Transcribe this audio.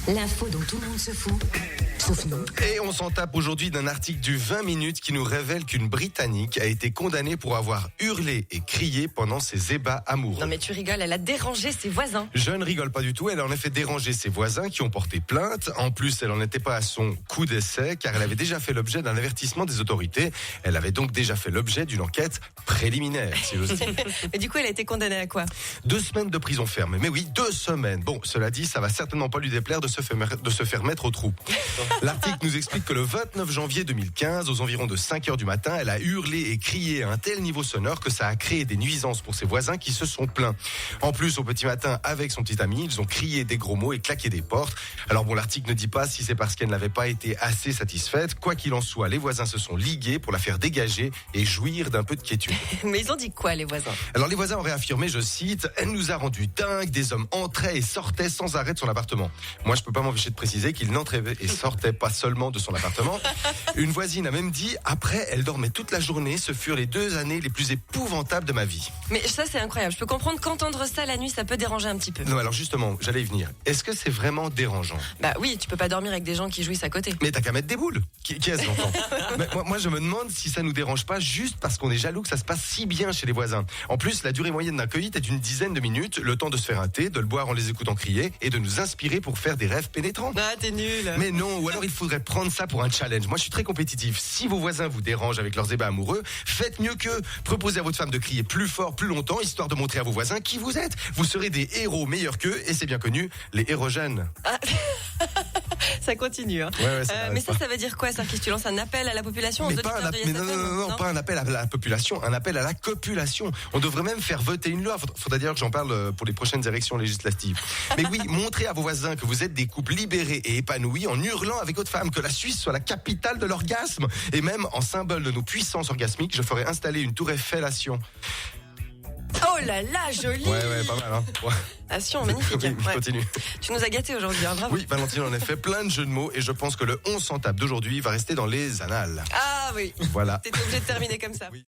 L'info dont tout le monde se fout, sauf nous. Et on s'en tape aujourd'hui d'un article du 20 minutes qui nous révèle qu'une Britannique a été condamnée pour avoir hurlé et crié pendant ses ébats amoureux. Non mais tu rigoles, elle a dérangé ses voisins. Je ne rigole pas du tout, elle a en effet dérangé ses voisins qui ont porté plainte. En plus, elle n'en était pas à son coup d'essai car elle avait déjà fait l'objet d'un avertissement des autorités. Elle avait donc déjà fait l'objet d'une enquête préliminaire, si j'ose dire. Mais du coup, elle a été condamnée à quoi ? 2 semaines de prison ferme. Mais oui, 2 semaines. Bon, cela dit, ça va certainement pas lui déplaire de se faire mettre au trou. L'article nous explique que le 29 janvier 2015, aux environs de 5 heures du matin, elle a hurlé et crié à un tel niveau sonore que ça a créé des nuisances pour ses voisins qui se sont plaints. En plus, au petit matin, avec son petit ami, ils ont crié des gros mots et claqué des portes. Alors bon, l'article ne dit pas si c'est parce qu'elle n'avait pas été assez satisfaite. Quoi qu'il en soit, les voisins se sont ligués pour la faire dégager et jouir d'un peu de quiétude. Mais ils ont dit quoi, les voisins ? Alors les voisins auraient affirmé, je cite, « Elle nous a rendu dingues, des hommes entraient et sortaient sans arrêt de son appartement. » Moi, je peux pas m'empêcher de préciser qu'ils n'entraient et sortaient pas seulement de son appartement. Une voisine a même dit, après, elle dormait toute la journée, ce furent les 2 années les plus épouvantables de ma vie. Mais ça, c'est incroyable. Je peux comprendre qu'entendre ça la nuit, ça peut déranger un petit peu. Non, alors justement, j'allais y venir. Est-ce que c'est vraiment dérangeant ? Bah oui, tu peux pas dormir avec des gens qui jouissent à côté. Mais t'as qu'à mettre des boules. Qui est-ce l'enfant ? Mais moi, je me demande si ça nous dérange pas juste parce qu'on est jaloux que ça se passe si bien chez les voisins. En plus, la durée moyenne d'un coït est d'une dizaine de minutes, le temps de se faire un thé, de le boire en les écoutant crier et de nous inspirer pour faire des rêves pénétrants. Ah, t'es nul. Mais non, ou alors il faudrait prendre ça pour un challenge. Moi, je suis très compétitif. Si vos voisins vous dérangent avec leurs ébats amoureux, faites mieux qu'eux. Proposez à votre femme de crier plus fort, plus longtemps, histoire de montrer à vos voisins qui vous êtes. Vous serez des héros meilleurs qu'eux, et c'est bien connu, les hérogènes. Ah. Ça continue. Hein. Ouais, mais ça veut dire quoi, Sarkis ? Tu lances un appel à la population, aux mais auditeurs de mais YesFM, non, pas un appel à la population, un appel à la copulation. On devrait même faire voter une loi. Faudra dire que j'en parle pour les prochaines élections législatives. Mais oui, montrez à vos voisins que vous êtes des couples libérés et épanouis en hurlant avec votre femme, que la Suisse soit la capitale de l'orgasme. Et même en symbole de nos puissances orgasmiques, je ferai installer une tour Eiffellation. Oh là là, joli. Ouais, pas mal, hein. Ouais. Action, magnifique. Oui, Ouais. continue. Tu nous as gâtés aujourd'hui, hein, bravo. Oui, Valentine en a fait plein de jeux de mots et je pense que le 11 s'en tape d'aujourd'hui va rester dans les annales. Ah oui, Voilà. t'étais obligé de terminer comme ça. Oui.